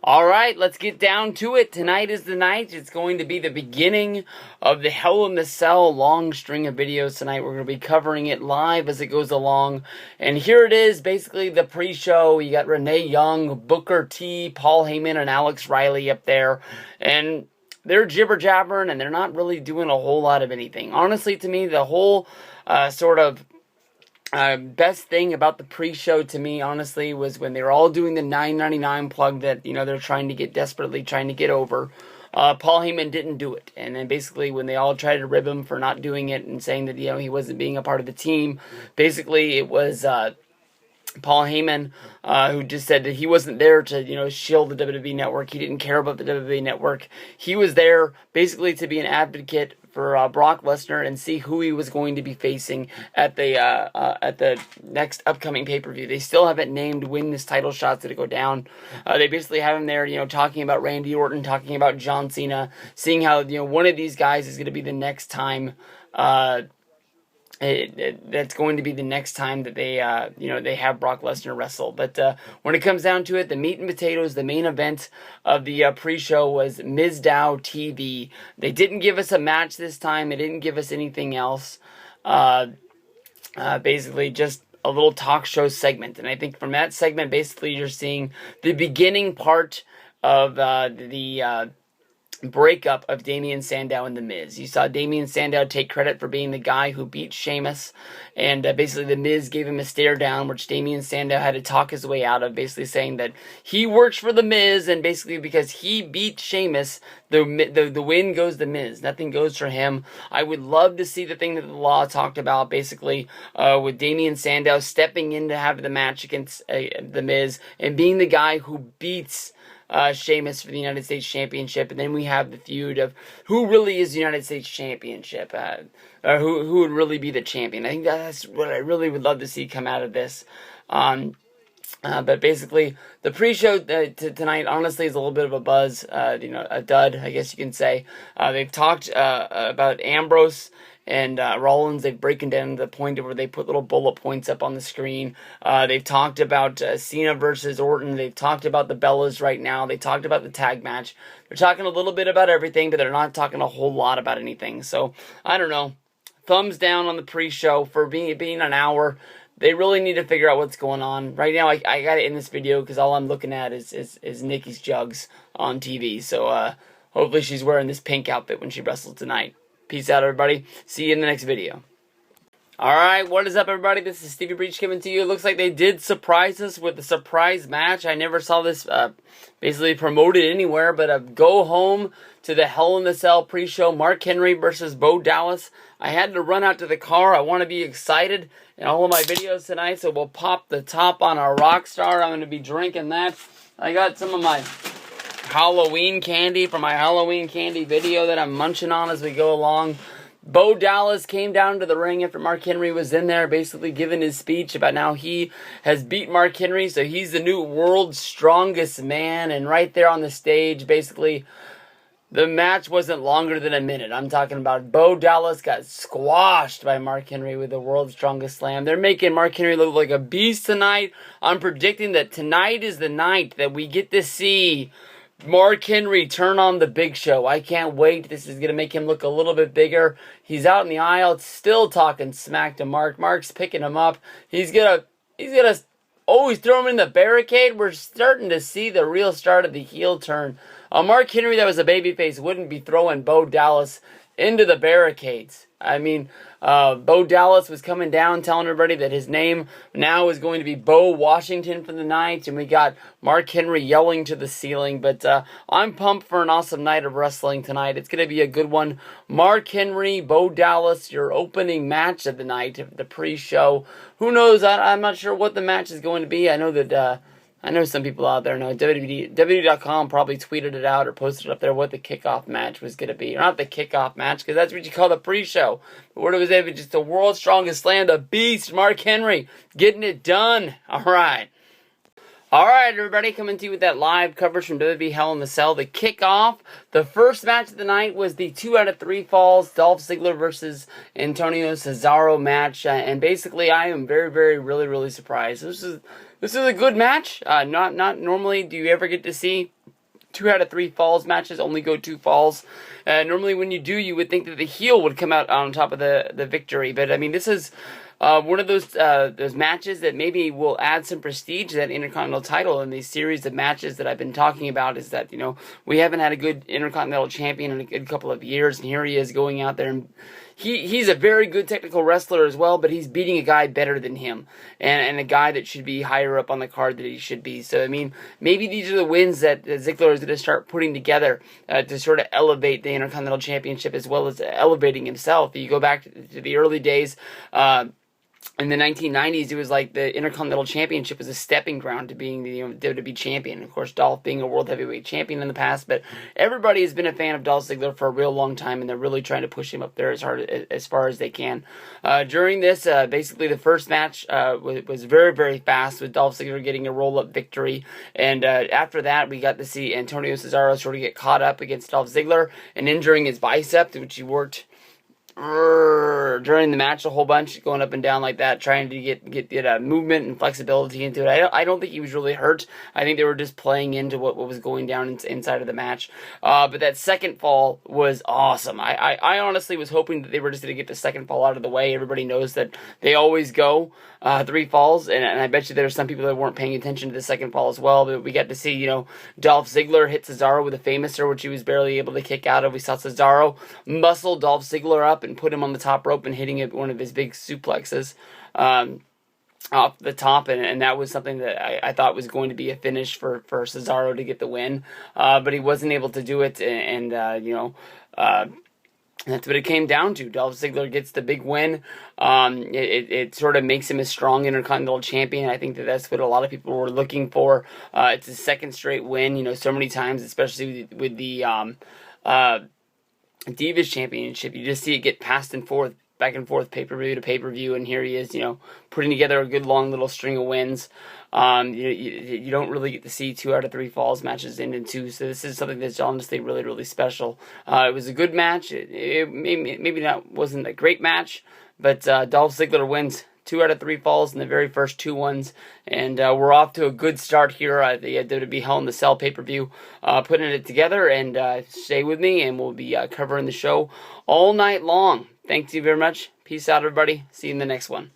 All right, let's get down to it. Tonight is the night. It's going to be the beginning of the Hell in the Cell long string of videos tonight. We're going to be covering it live as it goes along. And here it is, basically the pre-show. You got Renee Young, Booker T, Paul Heyman, and Alex Riley up there. And they're jibber-jabbering, and they're not really doing a whole lot of anything. Honestly, to me, the whole best thing about the pre-show to me, honestly, was when they were all doing the $9.99 plug that, they're desperately trying to get over. Paul Heyman didn't do it. And then basically when they all tried to rib him for not doing it and saying that, he wasn't being a part of the team, basically it was Paul Heyman, who just said that he wasn't there to, shield the WWE Network. He didn't care about the WWE Network. He was there basically to be an advocate for Brock Lesnar and see who he was going to be facing at the next upcoming pay-per-view. They still haven't named when this title shot's going to go down. They basically have him there, talking about Randy Orton, talking about John Cena, seeing how, one of these guys is going to be the next time, that's going to be the next time that they have Brock Lesnar wrestle. But when it comes down to it, the meat and potatoes, the main event of the pre-show was Mizdow TV. They didn't give us a match this time. They didn't give us anything else. Basically just a little talk show segment. And I think from that segment, basically you're seeing the beginning part of the breakup of Damien Sandow and The Miz. You saw Damien Sandow take credit for being the guy who beat Sheamus, and basically The Miz gave him a stare down, which Damien Sandow had to talk his way out of, basically saying that he works for The Miz, and basically because he beat Sheamus, the win goes The Miz. Nothing goes for him. I would love to see the thing that the Law talked about, basically, with Damien Sandow stepping in to have the match against The Miz, and being the guy who beats Sheamus for the United States Championship, and then we have the feud of who really is the United States Championship, or who would really be the champion. I think that's what I really would love to see come out of this. But basically, the pre-show tonight, honestly, is a little bit of a buzz, a dud, I guess you can say. They've talked about Ambrose and Rollins. They've broken down to the point where they put little bullet points up on the screen. They've talked about Cena versus Orton. They've talked about the Bellas right now. They talked about the tag match. They're talking a little bit about everything, but they're not talking a whole lot about anything. So, I don't know. Thumbs down on the pre-show for being an hour. They really need to figure out what's going on. Right now, I got it in this video because all I'm looking at is Nikki's jugs on TV. So, hopefully she's wearing this pink outfit when she wrestles tonight. Peace out, everybody. See you in the next video. Alright, what is up, everybody? This is Stevie Breach coming to you. It looks like they did surprise us with a surprise match. I never saw this basically promoted anywhere, but go home to the Hell in the Cell pre-show. Mark Henry versus Bo Dallas. I had to run out to the car. I want to be excited in all of my videos tonight, so we'll pop the top on our Rockstar. I'm going to be drinking that. I got some of my Halloween candy from my Halloween candy video that I'm munching on as we go along. Bo Dallas came down to the ring after Mark Henry was in there, basically giving his speech about how he has beat Mark Henry, so he's the new world's strongest man. And right there on the stage, basically, the match wasn't longer than a minute. I'm talking about Bo Dallas got squashed by Mark Henry with the world's strongest slam. They're making Mark Henry look like a beast tonight. I'm predicting that tonight is the night that we get to see Mark Henry turn on the Big Show. I can't wait. This is going to make him look a little bit bigger. He's out in the aisle, still talking smack to Mark. Mark's picking him up. He's gonna he's throwing him in the barricade. We're starting to see the real start of the heel turn. Mark Henry, that was a babyface, wouldn't be throwing Bo Dallas into the barricades. I mean, Bo Dallas was coming down telling everybody that his name now is going to be Bo Washington for the night, and we got Mark Henry yelling to the ceiling. But I'm pumped for an awesome night of wrestling tonight. It's going to be a good one. Mark Henry, Bo Dallas, your opening match of the night, the pre-show. Who knows? I'm not sure what the match is going to be. I know that I know some people out there know. WWE.com probably tweeted it out or posted it up there what the kickoff match was going to be. Or not the kickoff match, because that's what you call the pre-show. But what it was, just the world's strongest slam, the beast, Mark Henry, getting it done. All right. Alright, everybody, coming to you with that live coverage from WWE Hell in the Cell. The kickoff, the first match of the night was the 2 out of 3 falls, Dolph Ziggler versus Antonio Cesaro match. And basically, I am really surprised. This is a good match. Not normally do you ever get to see 2 out of 3 falls matches only go 2 falls. Normally when you do, you would think that the heel would come out on top of the victory. But I mean, this is one of those matches that maybe will add some prestige to that Intercontinental title. In these series of matches that I've been talking about, is that, we haven't had a good Intercontinental champion in a good couple of years, and here he is going out there, and he's a very good technical wrestler as well, but he's beating a guy better than him, and a guy that should be higher up on the card than he should be. So, I mean, maybe these are the wins that Ziggler is going to start putting together to sort of elevate the Intercontinental Championship, as well as elevating himself. You go back to the early days, in the 1990s, it was like the Intercontinental Championship was a stepping ground to being the WWE champion. Of course, Dolph being a World Heavyweight Champion in the past, but everybody has been a fan of Dolph Ziggler for a real long time, and they're really trying to push him up there as far as they can. During this, basically the first match was very, very fast, with Dolph Ziggler getting a roll-up victory, and after that, we got to see Antonio Cesaro sort of get caught up against Dolph Ziggler and injuring his bicep, which he worked during the match a whole bunch, going up and down like that, trying to get movement and flexibility into it. I don't think he was really hurt. I think they were just playing into what was going down inside of the match. But that second fall was awesome. I honestly was hoping that they were just going to get the second fall out of the way. Everybody knows that they always go 3 falls, and I bet you there's some people that weren't paying attention to the second fall as well. But we got to see, Dolph Ziggler hit Cesaro with a Famouser, which he was barely able to kick out of. We saw Cesaro muscle Dolph Ziggler up and put him on the top rope and hitting it one of his big suplexes off the top, and that was something that I thought was going to be a finish for Cesaro to get the win, but he wasn't able to do it, and that's what it came down to. Dolph Ziggler gets the big win. It sort of makes him a strong Intercontinental Champion. I think that's what a lot of people were looking for. It's his second straight win, so many times, especially with the Divas Championship. You just see it get passed and forth, back and forth, pay-per-view to pay-per-view, and here he is, putting together a good long little string of wins. You don't really get to see 2 out of 3 falls matches end in 2, so this is something that's honestly really, really special. It was a good match. It maybe wasn't a great match, but Dolph Ziggler wins 2 out of 3 falls in the very first 2 ones, and we're off to a good start here at the WWE Hell in the Cell pay-per-view, putting it together, and stay with me, and we'll be covering the show all night long. Thank you very much. Peace out, everybody. See you in the next one.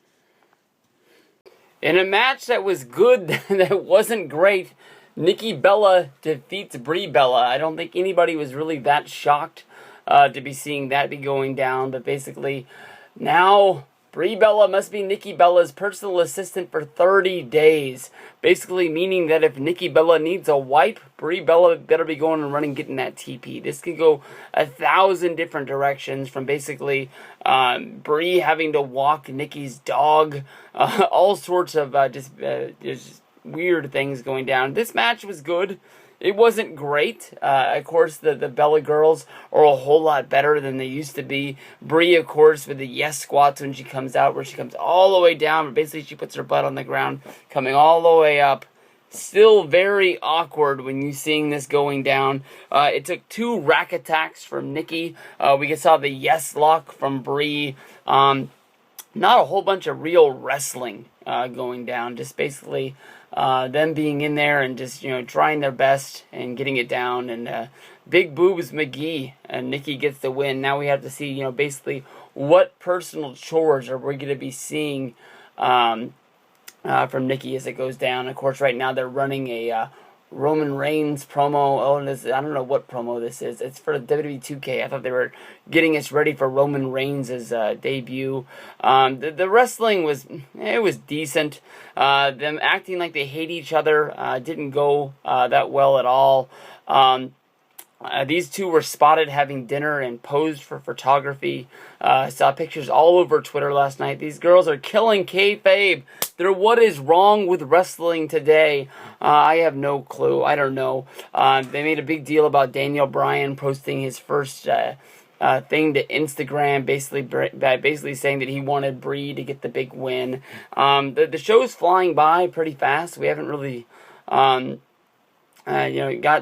In a match that was good, that wasn't great, Nikki Bella defeats Brie Bella. I don't think anybody was really that shocked to be seeing that be going down, but basically now Brie Bella must be Nikki Bella's personal assistant for 30 days. Basically meaning that if Nikki Bella needs a wipe, Brie Bella better be going and running, getting that TP. This could go 1,000 different directions, from basically Brie having to walk Nikki's dog, all sorts of just weird things going down. This match was good. It wasn't great. Of course, the Bella girls are a whole lot better than they used to be. Brie, of course, with the yes squats when she comes out, where she comes all the way down, but basically she puts her butt on the ground, coming all the way up. Still very awkward when you seeing this going down. It took 2 rack attacks from Nikki. We saw the yes lock from Brie. Not a whole bunch of real wrestling going down. Just basically them being in there and just, trying their best and getting it down. And Big Boobs McGee and Nikki gets the win. Now we have to see, basically what personal chores are we going to be seeing from Nikki as it goes down. Of course, right now they're running a Roman Reigns promo. Oh, and I don't know what promo this is. It's for WWE 2K. I thought they were getting us ready for Roman Reigns' debut. The wrestling was decent. Them acting like they hate each other didn't go that well at all. These two were spotted having dinner and posed for photography. I saw pictures all over Twitter last night. These girls are killing kayfabe. They're what is wrong with wrestling today. I have no clue. I don't know. They made a big deal about Daniel Bryan posting his first thing to Instagram, basically saying that he wanted Brie to get the big win. The show's flying by pretty fast. We haven't really got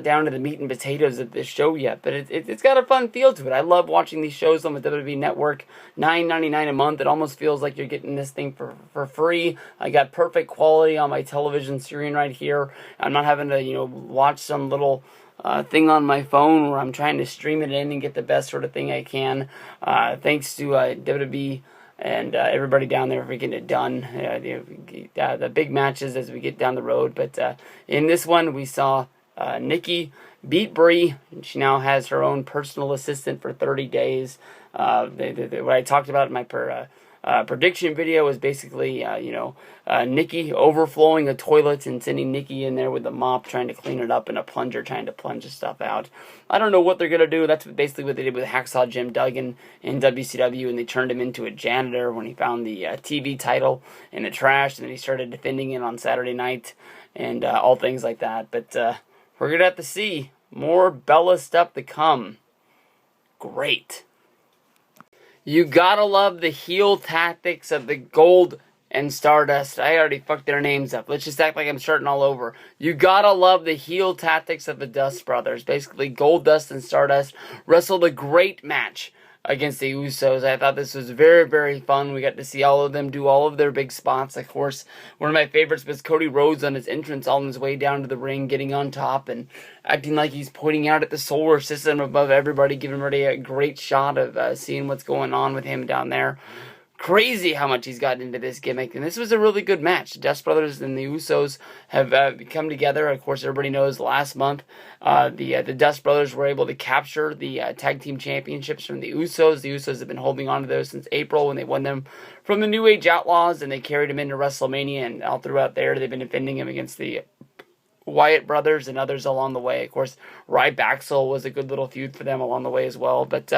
down to the meat and potatoes of this show yet, but it's got a fun feel to it. I love watching these shows on the WWE Network. $9.99 a month. It almost feels like you're getting this thing for free. I got perfect quality on my television screen right here. I'm not having to watch some little thing on my phone where I'm trying to stream it in and get the best sort of thing I can. Thanks to WWE and everybody down there for getting it done. The big matches as we get down the road. But in this one, we saw Nikki beat Brie. She now has her own personal assistant for 30 days. What I talked about in my prediction video was basically, Nikki overflowing a toilet and sending Nikki in there with a mop trying to clean it up and a plunger trying to plunge the stuff out. I don't know what they're going to do. That's basically what they did with Hacksaw Jim Duggan in WCW, and they turned him into a janitor when he found the TV title in the trash, and then he started defending it on Saturday night and all things like that. But we're going to have to see more Bella stuff to come. Great. You gotta love the heel tactics of the Gold and Stardust. I already fucked their names up. Let's just act like I'm starting all over. You gotta love the heel tactics of the Dust Brothers. Basically, Gold Dust and Stardust wrestled a great match against the Usos. I thought this was very, very fun. We got to see all of them do all of their big spots. Of course, one of my favorites was Cody Rhodes on his entrance on his way down to the ring, getting on top and acting like he's pointing out at the solar system above everybody, giving everybody a great shot of seeing what's going on with him down there. Crazy how much he's gotten into this gimmick, and this was a really good match. The Dust Brothers and the Usos have come together. Of course, everybody knows last month the Dust Brothers were able to capture the tag team championships from the Usos. The Usos have been holding on to those since April when they won them from the New Age Outlaws, and they carried them into WrestleMania, and all throughout there they've been defending them against the Wyatt brothers and others along the way. Of course, Ryback was a good little feud for them along the way as well. But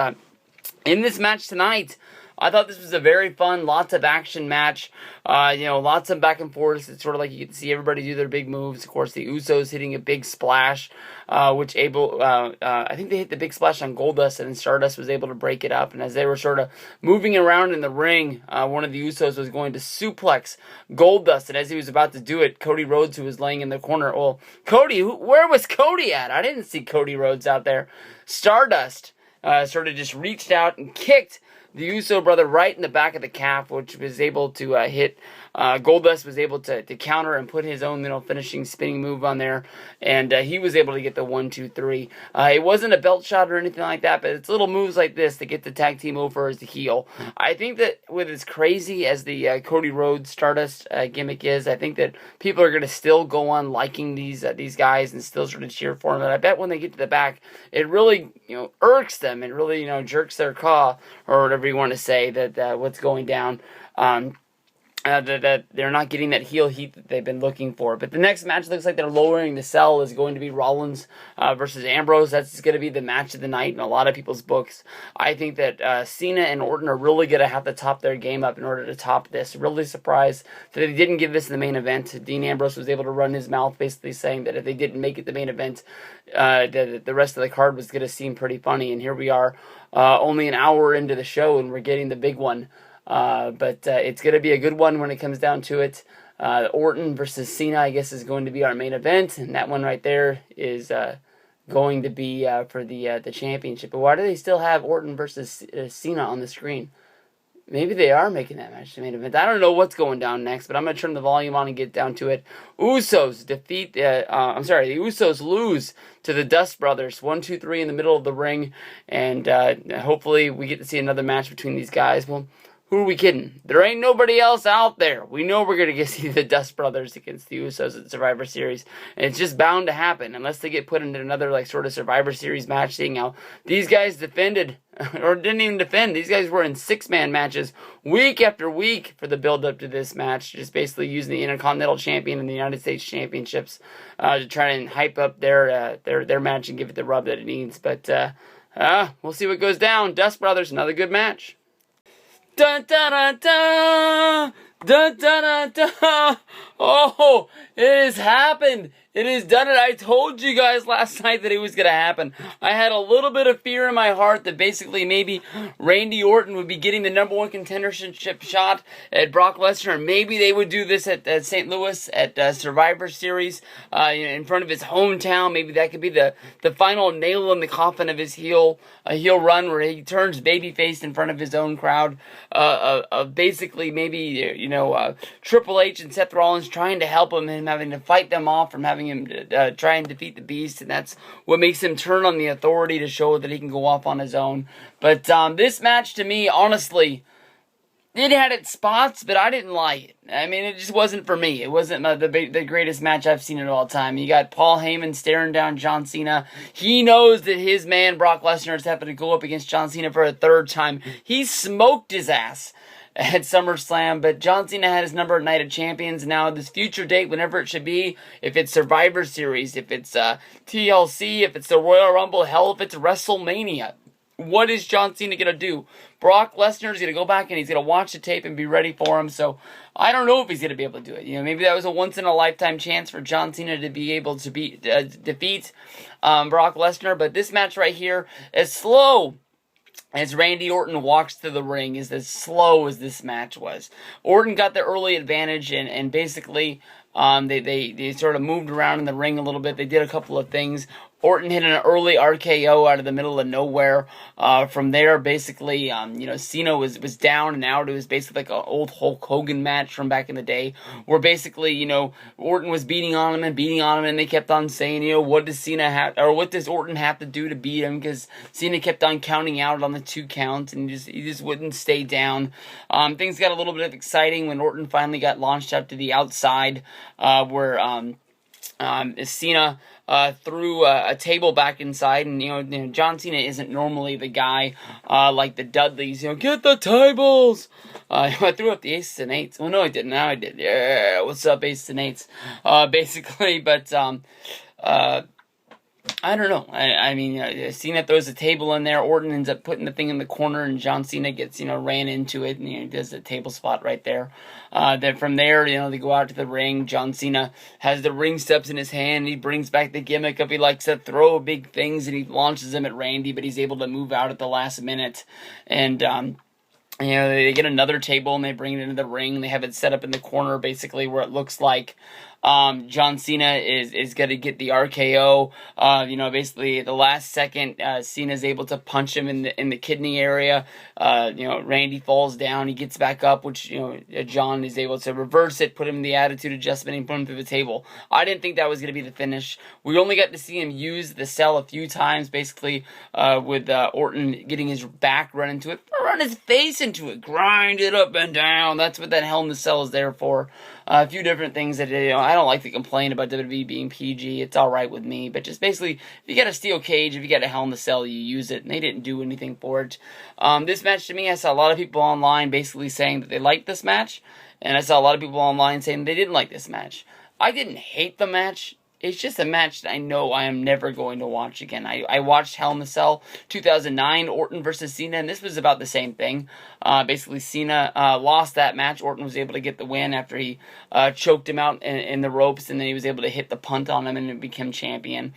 in this match tonight, I thought this was a very fun, lots of action match. Lots of back and forth. It's sort of like you get to see everybody do their big moves. Of course, the Usos hitting a big splash, I think they hit the big splash on Goldust, and then Stardust was able to break it up. And as they were sort of moving around in the ring, one of the Usos was going to suplex Goldust, and as he was about to do it, Cody Rhodes, who was laying in the corner, where was Cody at? I didn't see Cody Rhodes out there. Stardust sort of just reached out and kicked the Uso brother right in the back of the calf, which was able to hit. Goldust was able to counter and put his own finishing spinning move on there, and he was able to get the 1, 2, 3. It wasn't a belt shot or anything like that, but it's little moves like this to get the tag team over as the heel. I think that with as crazy as the Cody Rhodes Stardust gimmick is, I think that people are going to still go on liking these guys and still sort of cheer for them. And I bet when they get to the back, it really irks them. It really jerks their caw, or whatever you want to say, that what's going down. That they're not getting that heel heat that they've been looking for. But the next match looks like they're lowering the cell is going to be Rollins versus Ambrose. That's going to be the match of the night in a lot of people's books. I think that Cena and Orton are really going to have to top their game up in order to top this. Really surprised that they didn't give this the main event. Dean Ambrose was able to run his mouth basically saying that if they didn't make it the main event, the rest of the card was going to seem pretty funny. And here we are only an hour into the show and we're getting the big one. But it's going to be a good one when it comes down to it. Orton versus Cena, I guess, is going to be our main event, and that one right there is going to be for the championship. But why do they still have Orton versus Cena on the screen? Maybe they are making that match the main event. I don't know what's going down next, but I'm going to turn the volume on and get down to it. The Usos lose to the Dust Brothers. 1, 2, 3 in the middle of the ring, and hopefully we get to see another match between these guys. Well, who are we kidding? There ain't nobody else out there. We know we're going to get to see the Dust Brothers against the Usos at Survivor Series. And it's just bound to happen unless they get put into another sort of Survivor Series match, seeing how these guys defended, or didn't even defend. These guys were in 6-man matches week after week for the build-up to this match, just basically using the Intercontinental Champion and the United States Championships to try and hype up their match and give it the rub that it needs. But we'll see what goes down. Dust Brothers, another good match. Dun dun dun dun! Dun dun dun dun! Oh, it has happened! It has done it. I told you guys last night that it was going to happen. I had a little bit of fear in my heart that basically maybe Randy Orton would be getting the number 1 contendership shot at Brock Lesnar. Maybe they would do this at St. Louis at Survivor Series in front of his hometown. Maybe that could be the final nail in the coffin of his heel run where he turns babyface in front of his own crowd. Basically maybe Triple H and Seth Rollins trying to help him having to fight them off from having having him try and defeat the Beast, and that's what makes him turn on the Authority to show that he can go off on his own. But this match, to me, honestly, it had its spots, but I didn't like it. I mean, it just wasn't for me. It wasn't the greatest match I've seen in all time. You got Paul Heyman staring down John Cena. He knows that his man, Brock Lesnar, is having to go up against John Cena for a third time. He smoked his ass at SummerSlam, but John Cena had his number at Night of Champions. Now, this future date, whenever it should be, if it's Survivor Series, if it's TLC, if it's the Royal Rumble, hell, if it's WrestleMania, what is John Cena going to do? Brock Lesnar is going to go back and he's going to watch the tape and be ready for him. So I don't know if he's going to be able to do it. You know, maybe that was a once-in-a-lifetime chance for John Cena to be able to defeat Brock Lesnar. But this match right here, as slow as Randy Orton walks to the ring, is as slow as this match was. Orton got the early advantage and basically they sort of moved around in the ring a little bit. They did a couple of things. Orton hit an early RKO out of the middle of nowhere. From there, basically, Cena was down and out. It was basically like an old Hulk Hogan match from back in the day, where basically, Orton was beating on him, and they kept on saying, what does Cena have, or what does Orton have to do to beat him? Because Cena kept on counting out on the 2 counts, and he just wouldn't stay down. Things got a little bit exciting when Orton finally got launched out to the outside, where Cena threw a table back inside, and John Cena isn't normally the guy like the Dudleys. Get the tables. I threw up the aces and eights. Well, no, I didn't. Now I did. Yeah, what's up, aces and eights? Basically, but I don't know. I mean, Cena throws a table in there. Orton ends up putting the thing in the corner, and John Cena gets, ran into it, and he does the table spot right there. Then from there, they go out to the ring. John Cena has the ring steps in his hand. He brings back the gimmick of he likes to throw big things, and he launches them at Randy, but he's able to move out at the last minute. And they get another table and they bring it into the ring. They have it set up in the corner, basically, where it looks like John Cena is going to get the RKO. Basically, the last second, Cena's able to punch him in the kidney area. Randy falls down. He gets back up, which, John is able to reverse it, put him in the attitude adjustment, and put him through the table. I didn't think that was going to be the finish. We only got to see him use the cell a few times, basically, with Orton getting his back run into it, run his face into it, grind it up and down. That's what that Hell in the Cell is there for. A few different things that, I don't like to complain about WWE being PG. It's alright with me. But just basically, if you got a steel cage, if you got a Hell in the Cell, you use it. And they didn't do anything for it. This match, to me, I saw a lot of people online basically saying that they liked this match. And I saw a lot of people online saying they didn't like this match. I didn't hate the match. It's just a match that I know I am never going to watch again. I watched Hell in the Cell 2009, Orton versus Cena, and this was about the same thing. Basically, Cena lost that match. Orton was able to get the win after he choked him out in the ropes, and then he was able to hit the punt on him and become champion.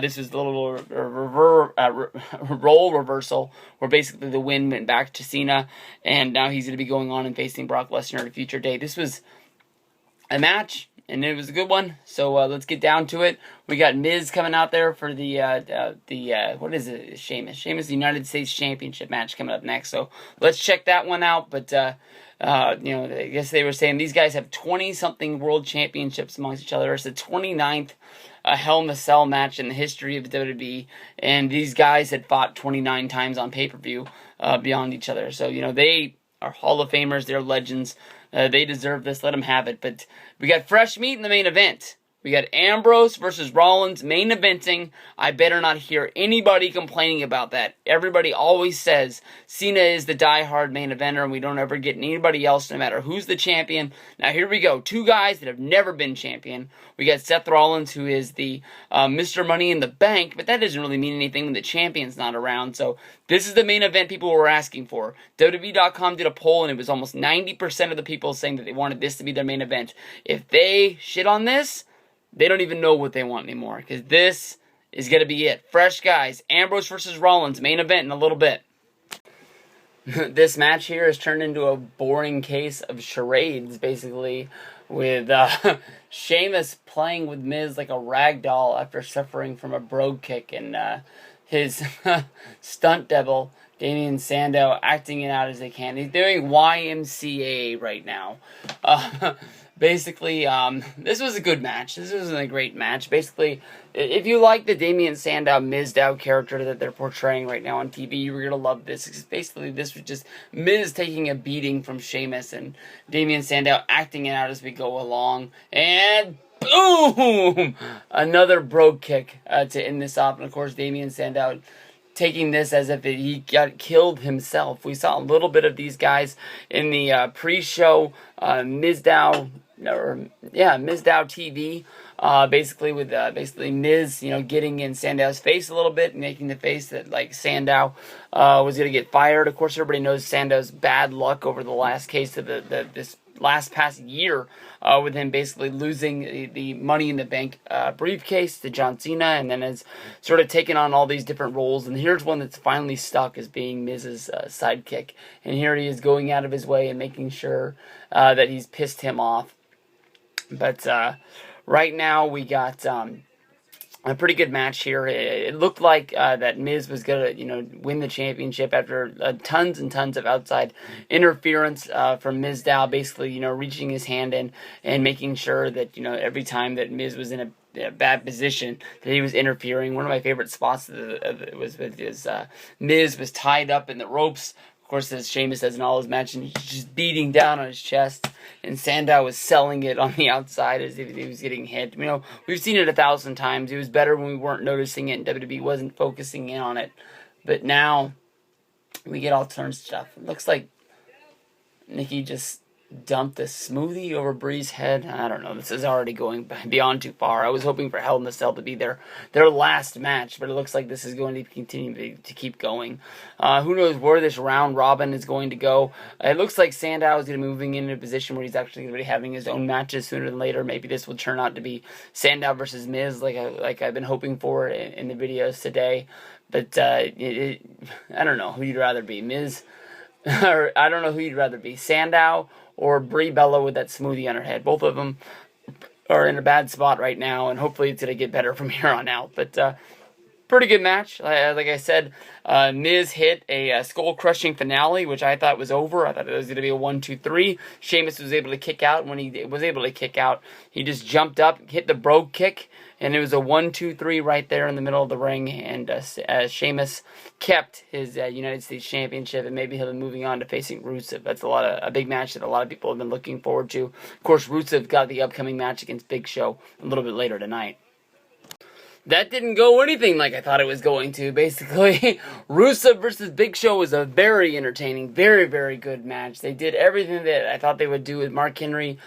This was the little role reversal where basically the win went back to Cena, and now he's going to be going on and facing Brock Lesnar at a future date. This was a match, and it was a good one. So let's get down to it. We got Miz coming out there for the what is it? Sheamus, the United States Championship match coming up next. So let's check that one out. But I guess they were saying these guys have 20-something world championships amongst each other. It's the 29th Hell in the Cell match in the history of WWE, and these guys had fought 29 times on pay-per-view beyond each other. So they are Hall of Famers. They're legends. They deserve this. Let them have it. But we got fresh meat in the main event. We got Ambrose versus Rollins main eventing. I better not hear anybody complaining about that. Everybody always says Cena is the diehard main eventer, and we don't ever get anybody else, no matter who's the champion. Now here we go. 2 guys that have never been champion. We got Seth Rollins, who is the Mr. Money in the Bank, but that doesn't really mean anything when the champion's not around. So this is the main event people were asking for. WWE.com did a poll, and it was almost 90% of the people saying that they wanted this to be their main event. If they shit on this, they don't even know what they want anymore, because this is going to be it. Fresh guys, Ambrose versus Rollins, main event in a little bit. This match here has turned into a boring case of charades, basically, with Sheamus playing with Miz like a rag doll after suffering from a brogue kick, and his stunt double, Damien Sandow, acting it out as they can. He's doing YMCA right now. Basically, this was a good match. This wasn't a great match. Basically, if you like the Damien Sandow, Mizdow character that they're portraying right now on TV, you're going to love this. Basically, this was just Miz taking a beating from Sheamus and Damien Sandow acting it out as we go along. And boom! Another brogue kick to end this off. And, of course, Damien Sandow taking this as if he got killed himself. We saw a little bit of these guys in the pre-show Mizdow TV. Basically with Miz, getting in Sandow's face a little bit, and making the face that like Sandow was going to get fired. Of course, everybody knows Sandow's bad luck over the last case of this past year, with him basically losing the Money in the Bank briefcase to John Cena, and then has sort of taken on all these different roles. And here's one that's finally stuck as being Miz's sidekick. And here he is going out of his way and making sure that he's pissed him off. But right now we got a pretty good match here. It looked like that Miz was going to, win the championship after tons and tons of outside interference from Mizdow, basically, reaching his hand in and making sure that, every time that Miz was in a bad position that he was interfering. One of my favorite spots was with his Miz was tied up in the ropes. Of course, as Sheamus does in all his matches, he's just beating down on his chest, and Sandow was selling it on the outside as if he was getting hit. We've seen it 1,000 times. It was better when we weren't noticing it and WWE wasn't focusing in on it. But now we get all turn stuff. It looks like Nikki just dumped a smoothie over Brie's head. I don't know. This is already going beyond too far. I was hoping for Hell in a Cell to be their last match, but it looks like this is going to continue to keep going. Who knows where this round robin is going to go. It looks like Sandow is going to be moving into a position where he's actually going to be having his own matches sooner than later. Maybe this will turn out to be Sandow versus Miz, like I've been hoping for in the videos today. But I don't know who you'd rather be, Miz, or I don't know who you'd rather be, Sandow or Brie Bella with that smoothie on her head. Both of them are in a bad spot right now, and hopefully it's going to get better from here on out. But pretty good match. Like I said, Miz hit a skull-crushing finale, which I thought was over. I thought it was going to be a 1-2-3. Sheamus was able to kick out. When he was able to kick out, he just jumped up, hit the brogue kick, and it was a 1-2-3 right there in the middle of the ring. And Sheamus kept his United States Championship, and maybe he'll be moving on to facing Rusev. That's a big match that a lot of people have been looking forward to. Of course, Rusev got the upcoming match against Big Show a little bit later tonight. That didn't go anything like I thought it was going to. Basically, Rusev versus Big Show was a very entertaining, very, very good match. They did everything that I thought they would do with Mark Henry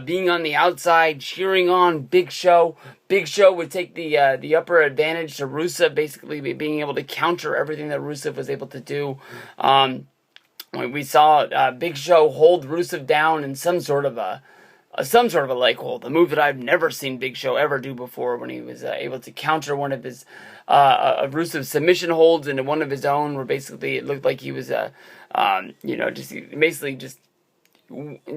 being on the outside, cheering on Big Show. Big Show would take the upper advantage to Rusev, basically being able to counter everything that Rusev was able to do. We saw Big Show hold Rusev down in some sort of a leg hold, a move that I've never seen Big Show ever do before, when he was able to counter one of his Rusev's submission holds into one of his own, where basically it looked like he was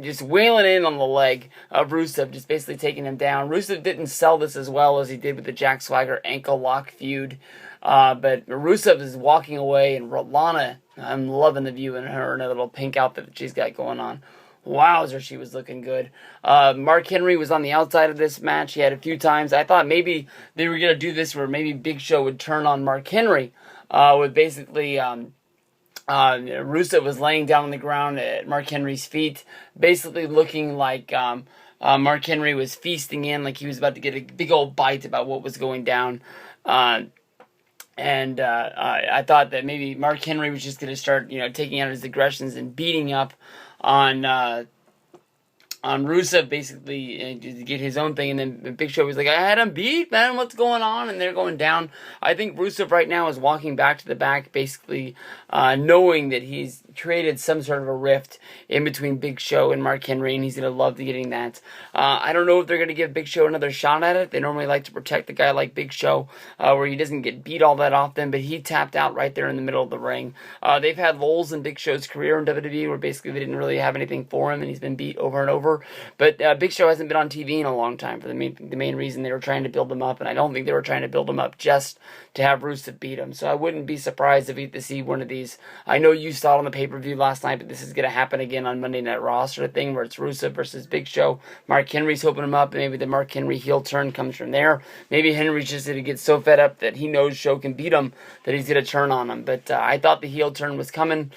just wailing in on the leg of Rusev, just basically taking him down. Rusev didn't sell this as well as he did with the Jack Swagger ankle lock feud, but Rusev is walking away, and Lana, I'm loving the view in her and her little pink outfit that she's got going on. Wowzer, she was looking good. Mark Henry was on the outside of this match. He had a few times. I thought maybe they were going to do this where maybe Big Show would turn on Mark Henry, with basically Rusev was laying down on the ground at Mark Henry's feet, basically looking like Mark Henry was feasting in, like he was about to get a big old bite about what was going down. And I thought that maybe Mark Henry was just going to start, taking out his aggressions and beating up on Rusev, basically, to get his own thing. And then Big Show was like, I had him beat, man, what's going on? And they're going down. I think Rusev right now is walking back to the back, basically knowing that he's created some sort of a rift in between Big Show and Mark Henry, and he's going to love getting that. I don't know if they're going to give Big Show another shot at it. They normally like to protect a guy like Big Show, where he doesn't get beat all that often, but he tapped out right there in the middle of the ring. They've had lulls in Big Show's career in WWE where basically they didn't really have anything for him, and he's been beat over and over. over. But Big Show hasn't been on TV in a long time for the main reason they were trying to build him up, and I don't think they were trying to build him up just to have Rusev beat him. So I wouldn't be surprised if we get to see one of these. I know you saw it on the pay-per-view last night, but this is going to happen again on Monday Night Raw sort of thing, where it's Rusev versus Big Show. Mark Henry's hoping him up, and maybe the Mark Henry heel turn comes from there. Maybe Henry's just going to get so fed up that he knows Show can beat him that he's going to turn on him. But I thought the heel turn was coming.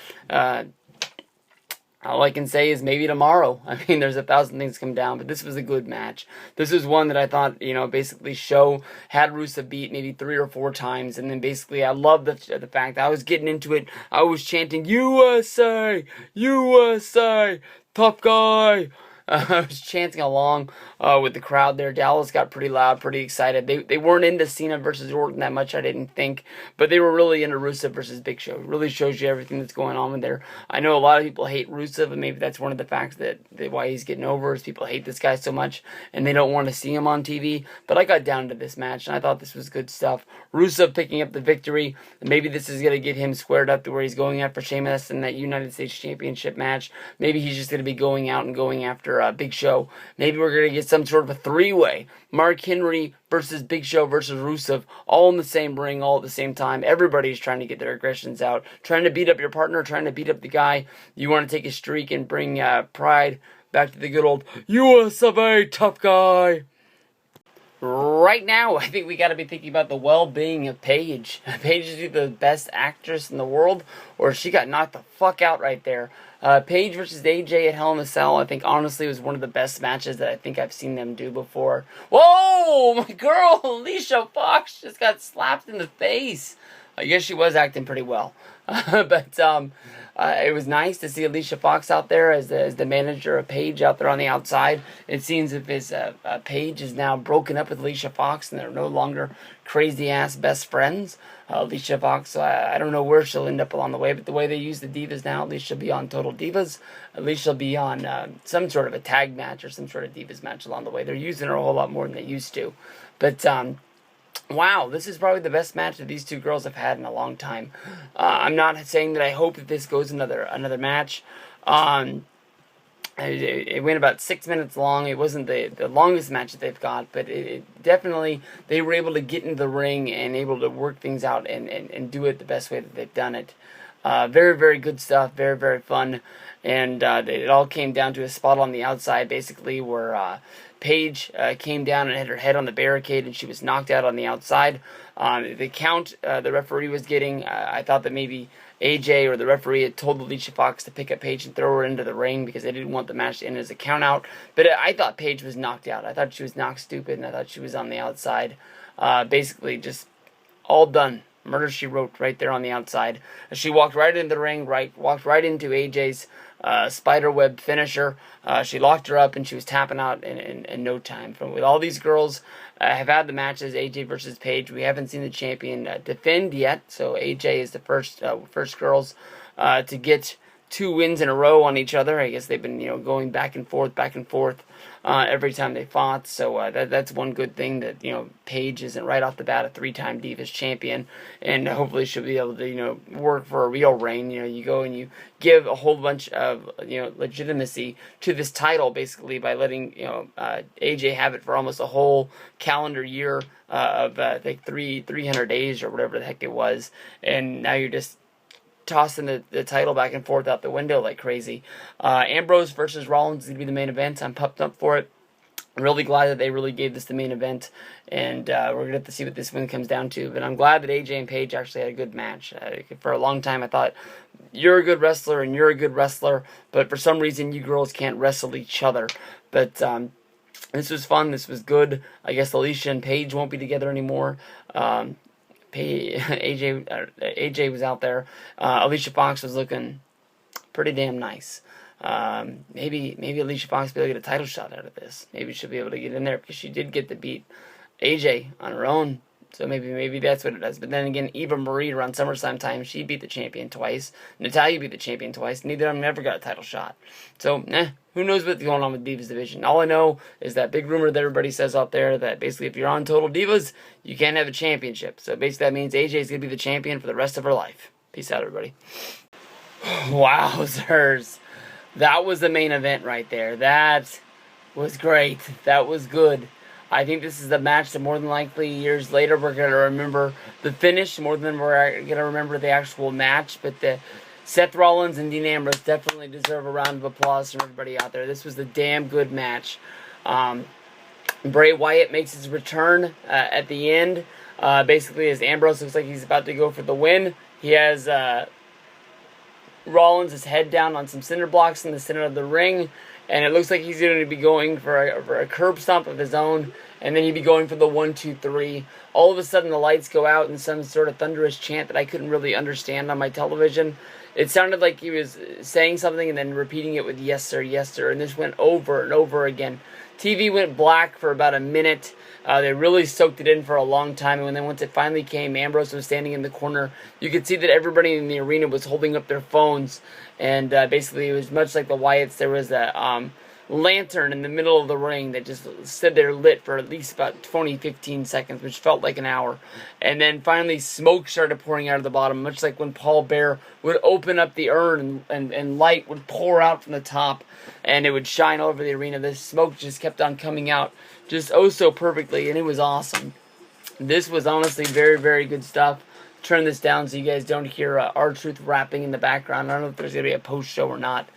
All I can say is maybe tomorrow. I mean, there's 1,000 things come down, but this was a good match. This was one that I thought, basically Show had Rusev beat maybe 3 or 4 times, and then basically I love the fact that I was getting into it. I was chanting, USA, USA, tough guy. I was chanting along with the crowd there. Dallas got pretty loud, pretty excited. They weren't into Cena versus Orton that much, I didn't think, but they were really into Rusev versus Big Show. It really shows you everything that's going on with there. I know a lot of people hate Rusev, and maybe that's one of the facts that why he's getting over is people hate this guy so much, and they don't want to see him on TV. But I got down to this match, and I thought this was good stuff. Rusev picking up the victory. Maybe this is going to get him squared up to where he's going after Sheamus in that United States Championship match. Maybe he's just going to be going out and going after Big Show. Maybe we're going to get some sort of a 3-way. Mark Henry versus Big Show versus Rusev, all in the same ring, all at the same time. Everybody's trying to get their aggressions out, trying to beat up your partner, trying to beat up the guy. You want to take a streak and bring pride back to the good old USA tough guy. Right now, I think we got to be thinking about the well-being of Paige. Paige is either the best actress in the world, or she got knocked the fuck out right there. Paige versus AJ at Hell in a Cell, I think honestly was one of the best matches that I think I've seen them do before. Whoa, my girl, Alicia Fox just got slapped in the face. I guess she was acting pretty well. But it was nice to see Alicia Fox out there as the manager of Paige out there on the outside. It seems if his Paige is now broken up with Alicia Fox and they're no longer crazy-ass best friends. Alicia Fox, I don't know where she'll end up along the way, but the way they use the Divas now, at least she'll be on Total Divas. At least she'll be on some sort of a tag match or some sort of Divas match along the way. They're using her a whole lot more than they used to. But wow, this is probably the best match that these two girls have had in a long time. I'm not saying that I hope that this goes another match. It went about 6 minutes long. It wasn't the longest match that they've got, but it definitely, they were able to get into the ring and able to work things out and do it the best way that they've done it. Very, very good stuff. Very, very fun. And it all came down to a spot on the outside, basically, where Paige came down and hit her head on the barricade, and she was knocked out on the outside. The count the referee was getting, I thought that maybe AJ or the referee had told Alicia Fox to pick up Paige and throw her into the ring because they didn't want the match to end as a count out. But I thought Paige was knocked out. I thought she was knocked stupid, and I thought she was on the outside. Basically, just all done. Murder, she wrote right there on the outside. She walked right into the ring, walked right into AJ's spiderweb finisher. She locked her up, and she was tapping out in no time. With all these girls have had the matches, AJ versus Paige. We haven't seen the champion defend yet, so AJ is the first girls to get 2 wins in a row on each other. I guess they've been going back and forth every time they fought. So that's one good thing that Paige isn't right off the bat a 3-time Divas champion, and hopefully she'll be able to work for a real reign. You go and you give a whole bunch of legitimacy to this title basically by letting AJ have it for almost a whole calendar year of I think 300 days or whatever the heck it was, and now you're just tossing the title back and forth out the window like crazy. Ambrose versus Rollins is going to be the main event. I'm pumped up for it. I'm really glad that they really gave this the main event, and we're going to have to see what this one comes down to. But I'm glad that AJ and Paige actually had a good match. For a long time, I thought, you're a good wrestler and you're a good wrestler, but for some reason, you girls can't wrestle each other. But this was fun. This was good. I guess Alicia and Paige won't be together anymore. AJ was out there. Alicia Fox was looking pretty damn nice. Maybe Alicia Fox will be able to get a title shot out of this. Maybe she'll be able to get in there because she did get to beat AJ on her own. So maybe that's what it does. But then again, Eva Marie around SummerSlam time, she beat the champion twice. Natalya beat the champion twice. Neither of them ever got a title shot. So, who knows what's going on with Divas Division. All I know is that big rumor that everybody says out there that basically if you're on Total Divas, you can't have a championship. So basically that means AJ is going to be the champion for the rest of her life. Peace out, everybody. Wowzers. That was the main event right there. That was great. That was good. I think this is the match that more than likely years later we're going to remember the finish more than we're going to remember the actual match. But the Seth Rollins and Dean Ambrose definitely deserve a round of applause from everybody out there. This was a damn good match. Bray Wyatt makes his return at the end. Basically, as Ambrose looks like he's about to go for the win, he has Rollins' head down on some cinder blocks in the center of the ring, and it looks like he's going to be going for a curb stomp of his own, and then he'd be going for the 1-2-3. All of a sudden, the lights go out in some sort of thunderous chant that I couldn't really understand on my television. It sounded like he was saying something and then repeating it with yes sir, and this went over and over again. TV went black for about a minute. They really soaked it in for a long time, and then once it finally came, Ambrose was standing in the corner. You could see that everybody in the arena was holding up their phones, and basically it was much like the Wyatts. There was a lantern in the middle of the ring that just stood there lit for at least about 15 seconds, which felt like an hour. And then finally smoke started pouring out of the bottom, much like when Paul Bear would open up the urn and light would pour out from the top and it would shine all over the arena. This smoke just kept on coming out just oh so perfectly, and it was awesome. This was honestly very, very good stuff. Turn this down so you guys don't hear R-Truth rapping in the background. I don't know if there's going to be a post-show or not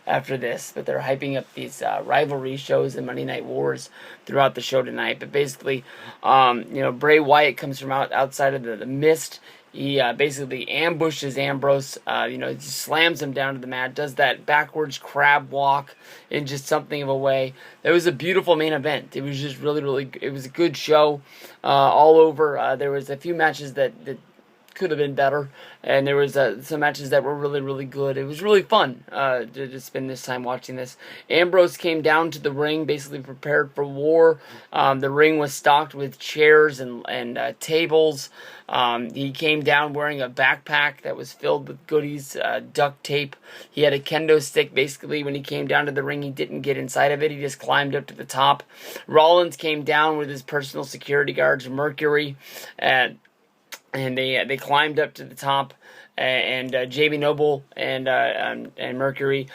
after this, but they're hyping up these rivalry shows and Monday Night Wars throughout the show tonight. But basically, Bray Wyatt comes from outside of the mist. He basically ambushes Ambrose, he slams him down to the mat, does that backwards crab walk in just something of a way. It was a beautiful main event. It was just really, really, it was a good show all over. There was a few matches that could have been better, and there was some matches that were really, really good. It was really fun to spend this time watching this. Ambrose came down to the ring, basically prepared for war. The ring was stocked with chairs and tables. He came down wearing a backpack that was filled with goodies, duct tape. He had a kendo stick. Basically, when he came down to the ring, he didn't get inside of it. He just climbed up to the top. Rollins came down with his personal security guards, Mercury, and they climbed up to the top, and JB Noble and Mercury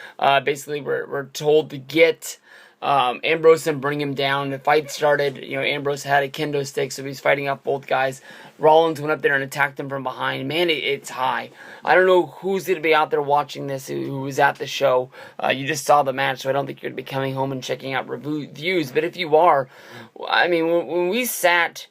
basically were told to get Ambrose and bring him down. The fight started. Ambrose had a kendo stick, so he's fighting off both guys. Rollins went up there and attacked him from behind. Man, it's high. I don't know who's going to be out there watching this who was at the show. You just saw the match, so I don't think you're going to be coming home and checking out reviews. But if you are, I mean, when we sat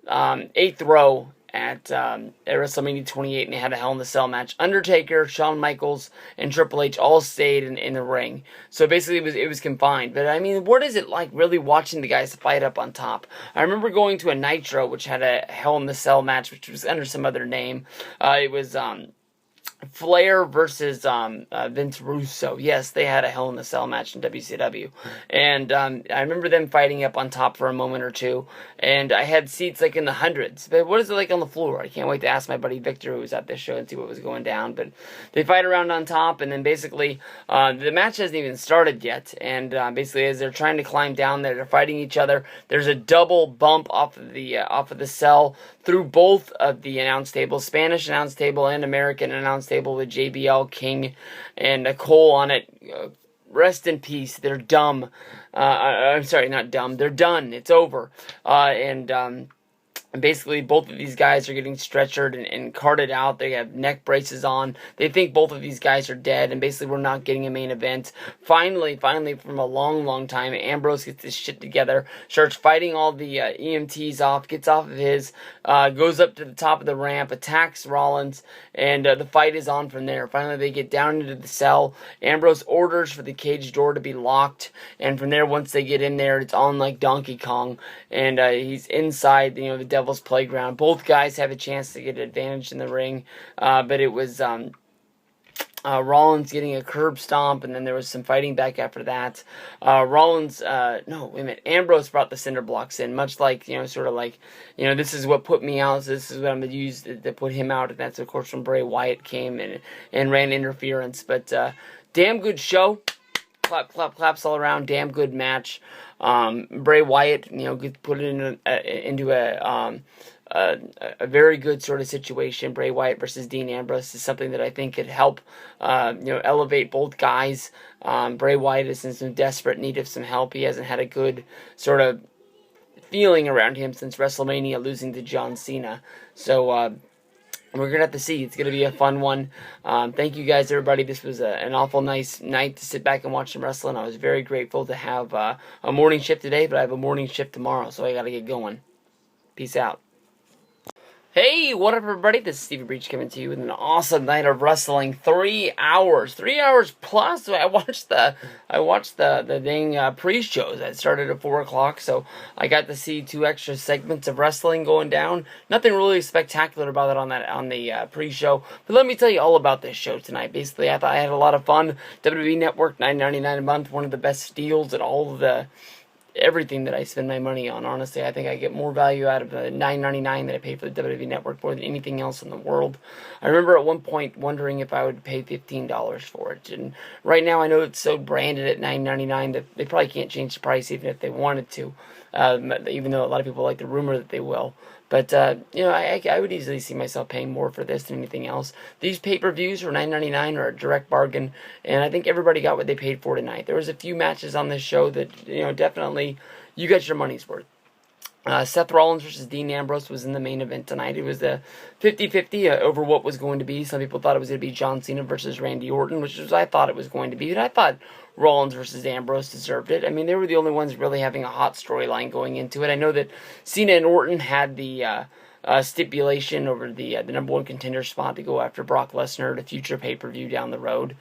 8th row at WrestleMania 28, and they had a Hell in a Cell match. Undertaker, Shawn Michaels, and Triple H all stayed in the ring. So basically, it was confined. But I mean, what is it like really watching the guys fight up on top? I remember going to a Nitro, which had a Hell in a Cell match, which was under some other name. It was Flair versus Vince Russo. Yes, they had a Hell in a Cell match in WCW. And I remember them fighting up on top for a moment or two. And I had seats like in the hundreds. But what is it like on the floor? I can't wait to ask my buddy Victor, who was at this show, and see what was going down. But they fight around on top, and then basically the match hasn't even started yet. And basically, as they're trying to climb down there, they're fighting each other. There's a double bump off of the cell through both of the announce tables, Spanish announce table and American announce table, with JBL, King, and Cole on it. Rest in peace. They're dumb. I'm sorry, not dumb. They're done. It's over. And basically, both of these guys are getting stretchered and carted out. They have neck braces on. They think both of these guys are dead, and basically we're not getting a main event. Finally, from a long, long time, Ambrose gets this shit together, starts fighting all the EMTs off, gets off of his, goes up to the top of the ramp, attacks Rollins, and the fight is on from there. Finally, they get down into the cell. Ambrose orders for the cage door to be locked, and from there, once they get in there, it's on like Donkey Kong, and he's inside, the Devil's Playground. Both guys have a chance to get an advantage in the ring, but it was Rollins getting a curb stomp, and then there was some fighting back after that. Ambrose brought the cinder blocks in, much like, sort of like, this is what put me out, so this is what I'm going to use to put him out, and that's, of course, when Bray Wyatt came and ran interference. But damn good show. Claps all around. Damn good match. Bray Wyatt, put it into a very good sort of situation. Bray Wyatt versus Dean Ambrose is something that I think could help, elevate both guys. Bray Wyatt is in some desperate need of some help. He hasn't had a good sort of feeling around him since WrestleMania losing to John Cena. So, we're going to have to see. It's going to be a fun one. Thank you guys, everybody. This was an awful nice night to sit back and watch some wrestling. I was very grateful to have a morning shift today, but I have a morning shift tomorrow, so I got to get going. Peace out. Hey, what up, everybody? This is Stevie Breach coming to you with an awesome night of wrestling. 3 hours plus. I watched the dang pre-shows. I started at 4 o'clock, so I got to see 2 extra segments of wrestling going down. Nothing really spectacular about it on the pre-show, but let me tell you all about this show tonight. Basically, I thought I had a lot of fun. WWE Network, $9.99 a month, one of the best deals at all of the everything that I spend my money on. Honestly, I think I get more value out of the $9.99 that I pay for the WWE Network more than anything else in the world. I remember at one point wondering if I would pay $15 for it, and right now I know it's so branded at $9.99 that they probably can't change the price even if they wanted to, even though a lot of people like the rumor that they will. But, I would easily see myself paying more for this than anything else. These pay-per-views for $9.99 are a direct bargain, and I think everybody got what they paid for tonight. There was a few matches on this show that, definitely you got your money's worth. Seth Rollins versus Dean Ambrose was in the main event tonight. It was a 50-50 over what was going to be. Some people thought it was going to be John Cena versus Randy Orton, which is what I thought it was going to be. But I thought Rollins versus Ambrose deserved it. I mean, they were the only ones really having a hot storyline going into it. I know that Cena and Orton had the stipulation over the number one contender spot to go after Brock Lesnar at a future pay-per-view down the road,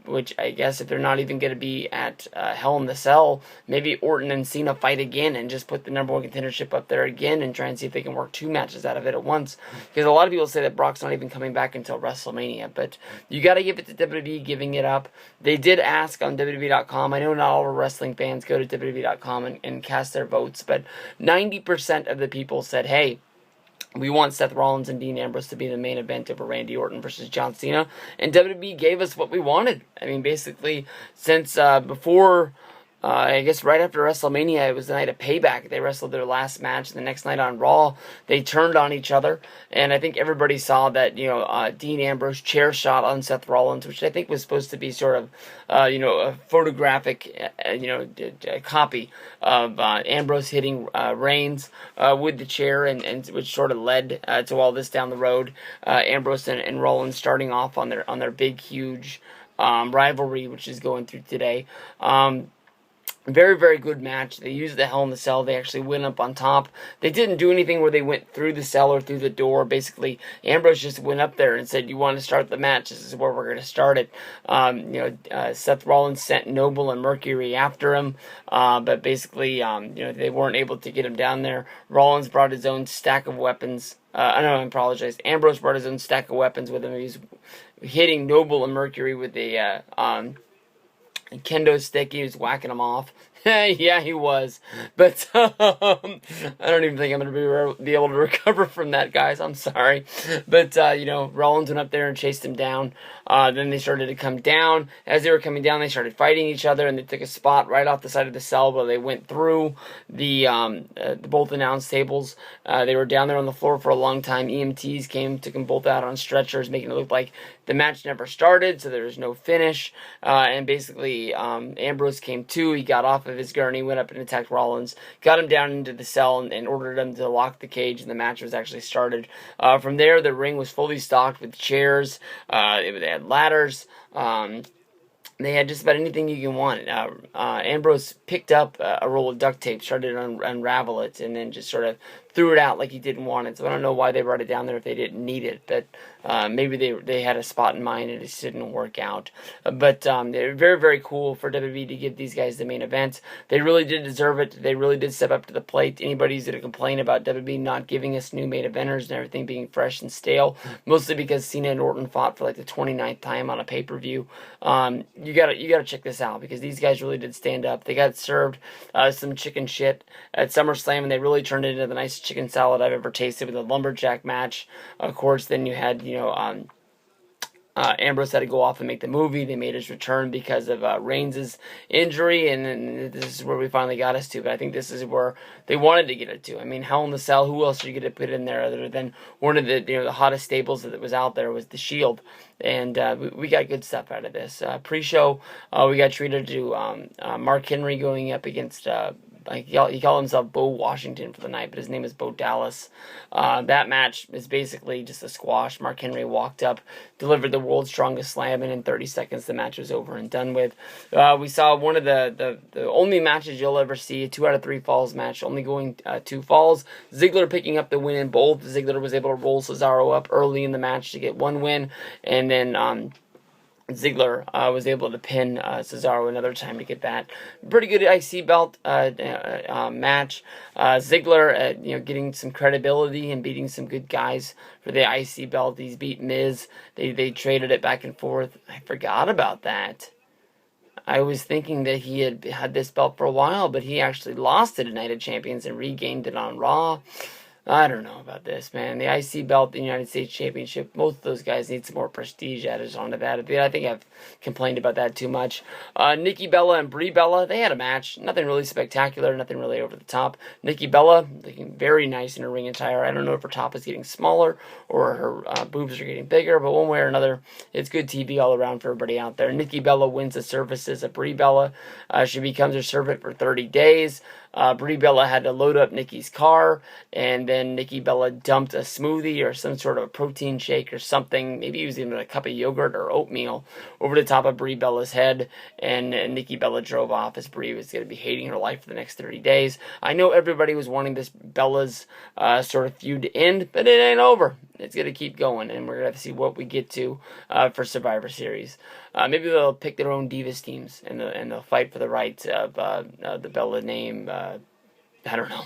which I guess if they're not even going to be at Hell in the Cell, maybe Orton and Cena fight again and just put the number one contendership up there again and try and see if they can work 2 matches out of it at once, because a lot of people say that Brock's not even coming back until WrestleMania, but you got to give it to WWE giving it up. They did ask on WWE.com. I know not all wrestling fans go to WWE.com and cast their votes, but 90% of the people said, hey, we want Seth Rollins and Dean Ambrose to be the main event over Randy Orton versus John Cena, and WWE gave us what we wanted. I mean, basically, since before, I guess right after WrestleMania, it was the night of Payback. They wrestled their last match. The next night on Raw, they turned on each other, and I think everybody saw that, Dean Ambrose chair shot on Seth Rollins, which I think was supposed to be sort of, a photographic, a copy of Ambrose hitting Reigns with the chair, and which sort of led to all this down the road. Ambrose and Rollins starting off on their big, huge rivalry, which is going through today. Very, very good match. They used the Hell in the Cell. They actually went up on top. They didn't do anything where they went through the cell or through the door. Basically, Ambrose just went up there and said, you want to start the match? This is where we're going to start it. Seth Rollins sent Noble and Mercury after him. But basically, they weren't able to get him down there. Rollins brought his own stack of weapons. I apologize. Ambrose brought his own stack of weapons with him. He was hitting Noble and Mercury with a kendo stick. He was whacking them off. Yeah, he was. But I don't even think I'm going to be able to recover from that, guys. I'm sorry. But, Rollins went up there and chased him down. Then they started to come down. As they were coming down, they started fighting each other, and they took a spot right off the side of the cell where they went through the both announce tables. They were down there on the floor for a long time. EMTs came, took them both out on stretchers, making it look like the match never started, so there was no finish. And basically, Ambrose came to. He got off of his gurney, went up and attacked Rollins, got him down into the cell, and ordered him to lock the cage, and the match was actually started. From there, the ring was fully stocked with chairs. They had ladders. They had just about anything you can want. Ambrose picked up a roll of duct tape, started to unravel it, and then just sort of threw it out like he didn't want it. So I don't know why they brought it down there if they didn't need it, but maybe they had a spot in mind and it just didn't work out. But they're very, very cool for WWE to give these guys the main event. They really did deserve it. They really did step up to the plate. Anybody's going to complain about WWE not giving us new main eventers and everything being fresh and stale, mostly because Cena and Orton fought for like the 29th time on a pay-per-view. You gotta check this out, because these guys really did stand up. They got served some chicken shit at SummerSlam, and they really turned it into the nicest chicken salad I've ever tasted with a lumberjack match. Of course, then you had, Ambrose had to go off and make the movie. They made his return because of Reigns' injury, and then this is where we finally got us to. But I think this is where they wanted to get it to. I mean, Hell in the Cell, who else are you going to put in there other than one of the hottest stables that was out there was The Shield. And we got good stuff out of this. Pre-show, we got treated to Mark Henry going up against... he called himself Bo Washington for the night, but his name is Bo Dallas. That match is basically just a squash. Mark Henry walked up, delivered the world's strongest slam, and in 30 seconds the match was over and done with. We saw one of the only matches you'll ever see, a 2 out of 3 falls match, only going 2 falls. Ziggler picking up the win in both. Ziggler was able to roll Cesaro up early in the match to get 1 win, and then Ziggler was able to pin Cesaro another time to get that pretty good IC belt match. Ziggler, getting some credibility and beating some good guys for the IC belt. He's beat Miz. They traded it back and forth. I forgot about that. I was thinking that he had this belt for a while, but he actually lost it at Night of Champions and regained it on Raw. I don't know about this, man. The IC belt, the United States Championship, most of those guys need some more prestige added onto that. I think I've complained about that too much. Nikki Bella and Brie Bella, they had a match. Nothing really spectacular, nothing really over the top. Nikki Bella looking very nice in her ring attire. I don't know if her top is getting smaller or her boobs are getting bigger, but one way or another, it's good TV all around for everybody out there. Nikki Bella wins the services of Brie Bella. She becomes her servant for 30 days. Brie Bella had to load up Nikki's car, and then Nikki Bella dumped a smoothie or some sort of a protein shake or something, maybe it was even a cup of yogurt or oatmeal, over the top of Brie Bella's head, and Nikki Bella drove off as Brie was going to be hating her life for the next 30 days. I know everybody was wanting this Bella's sort of feud to end, but it ain't over. It's going to keep going, and we're going to have to see what we get to for Survivor Series. Maybe they'll pick their own Divas teams, and they'll fight for the rights of the Bella name. I don't know.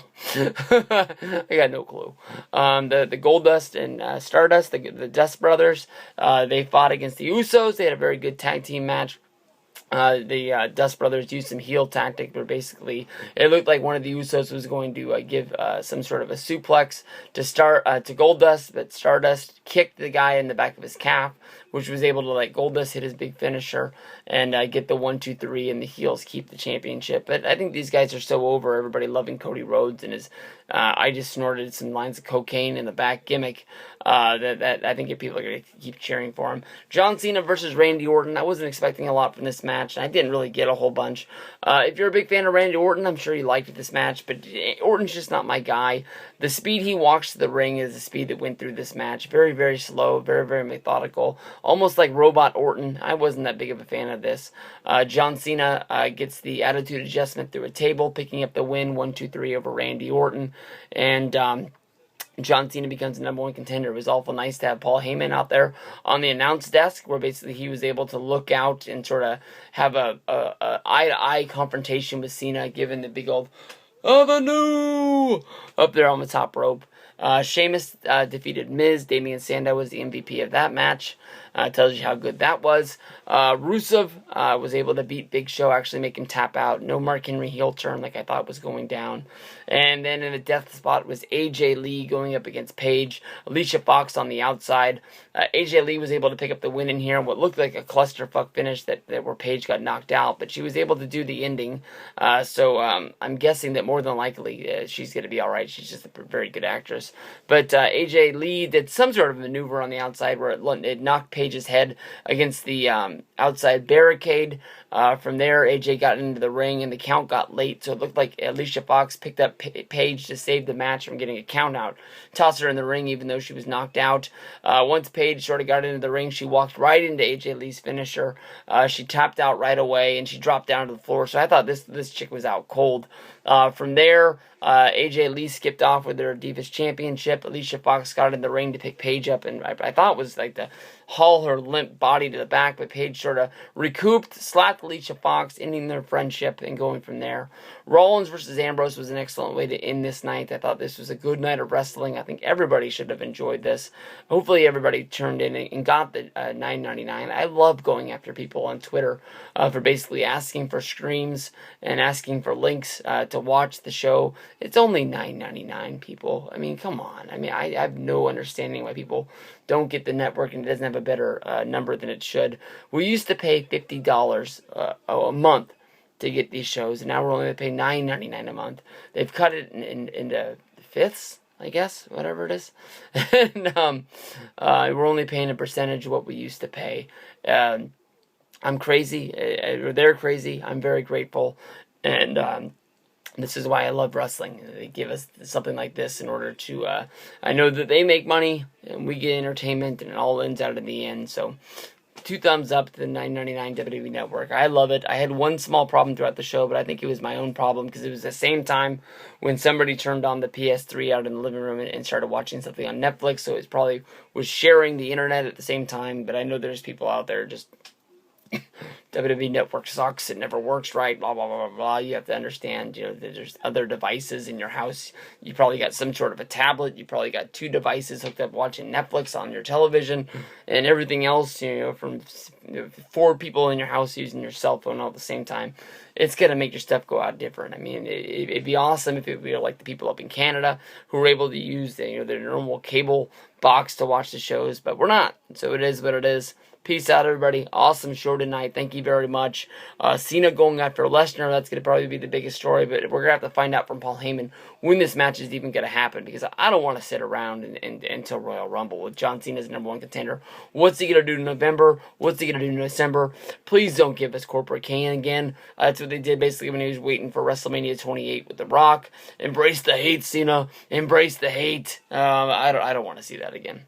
I got no clue. The Goldust and Stardust, the Dust Brothers, they fought against the Usos. They had a very good tag team match. The Dust Brothers used some heel tactic, but basically it looked like one of the Usos was going to give some sort of a suplex to Goldust, but Stardust kicked the guy in the back of his calf, which was able to let Goldust hit his big finisher and get the 1-2-3, and the heels keep the championship. But I think these guys are so over. Everybody loving Cody Rhodes and his I just snorted some lines of cocaine in the back gimmick that I think people are going to keep cheering for him. John Cena versus Randy Orton. I wasn't expecting a lot from this match, and I didn't really get a whole bunch. If you're a big fan of Randy Orton, I'm sure you liked this match, but Orton's just not my guy. The speed he walks to the ring is the speed that went through this match. Very, very slow, very, very methodical, almost like Robot Orton. I wasn't that big of a fan of this. John Cena gets the attitude adjustment through a table, picking up the win 1-2-3 over Randy Orton. And John Cena becomes the #1 contender. It was awful nice to have Paul Heyman out there on the announce desk, where basically he was able to look out and sort of have a eye-to-eye confrontation with Cena, given the big old Avenue up there on the top rope. Sheamus defeated Miz. Damian Sandow was the MVP of that match. Tells you how good that was. Rusev was able to beat Big Show, actually make him tap out. No Mark Henry heel turn like I thought was going down. And then in the death spot was AJ Lee going up against Paige. Alicia Fox on the outside. AJ Lee was able to pick up the win in here. What looked like a clusterfuck finish that where Paige got knocked out, but she was able to do the ending. So I'm guessing that more than likely she's going to be all right. She's just a very good actress. But AJ Lee did some sort of maneuver on the outside where it knocked Paige's head against the outside barricade. From there, AJ got into the ring and the count got late, so it looked like Alicia Fox picked up Paige to save the match from getting a count out. Tossed her in the ring even though she was knocked out. Once Paige sort of got into the ring, she walked right into AJ Lee's finisher. She tapped out right away and she dropped down to the floor, so I thought this chick was out cold. From there, AJ Lee skipped off with her Divas Championship. Alicia Fox got in the ring to pick Paige up, and I thought it was like to haul her limp body to the back, but Paige sort of recouped, slapped Alicia Fox, ending their friendship and going from there. Rollins versus Ambrose was an excellent way to end this night. I thought this was a good night of wrestling. I think everybody should have enjoyed this. Hopefully everybody turned in and got the $9.99. I love going after people on Twitter for basically asking for streams and asking for links to watch the show. It's only $9.99, people. I mean, come on. I mean, I have no understanding why people don't get the network and it doesn't have a better number than it should. We used to pay $50 a month to get these shows, and now we're only going to pay $9.99 a month. They've cut it into fifths, I guess, whatever it is. And we're only paying a percentage of what we used to pay. I'm crazy. They're crazy. I'm very grateful. And this is why I love wrestling. They give us something like this in order to... I know that they make money, and we get entertainment, and it all ends out in the end. So 2 thumbs up to the $9.99 WWE Network. I love it. I had one small problem throughout the show, but I think it was my own problem because it was the same time when somebody turned on the PS3 out in the living room and started watching something on Netflix, so it probably was sharing the internet at the same time, but I know there's people out there just... WWE Network sucks, it never works right, blah, blah, blah, blah, blah. You have to understand, that there's other devices in your house. You probably got some sort of a tablet. You probably got 2 devices hooked up watching Netflix on your television and everything else, from 4 people in your house using your cell phone all at the same time. It's going to make your stuff go out different. I mean, it'd be awesome if it were like the people up in Canada who were able to use their normal cable box to watch the shows, but we're not. So it is what it is. Peace out, everybody. Awesome show tonight. Thank you very much. Cena going after Lesnar. That's going to probably be the biggest story, but we're going to have to find out from Paul Heyman when this match is even going to happen, because I don't want to sit around until Royal Rumble with John Cena as number 1 contender. What's he going to do in November? What's he going to do in December? Please don't give us Corporate Kane again. That's what they did basically when he was waiting for WrestleMania 28 with The Rock. Embrace the hate, Cena. Embrace the hate. I don't want to see that again.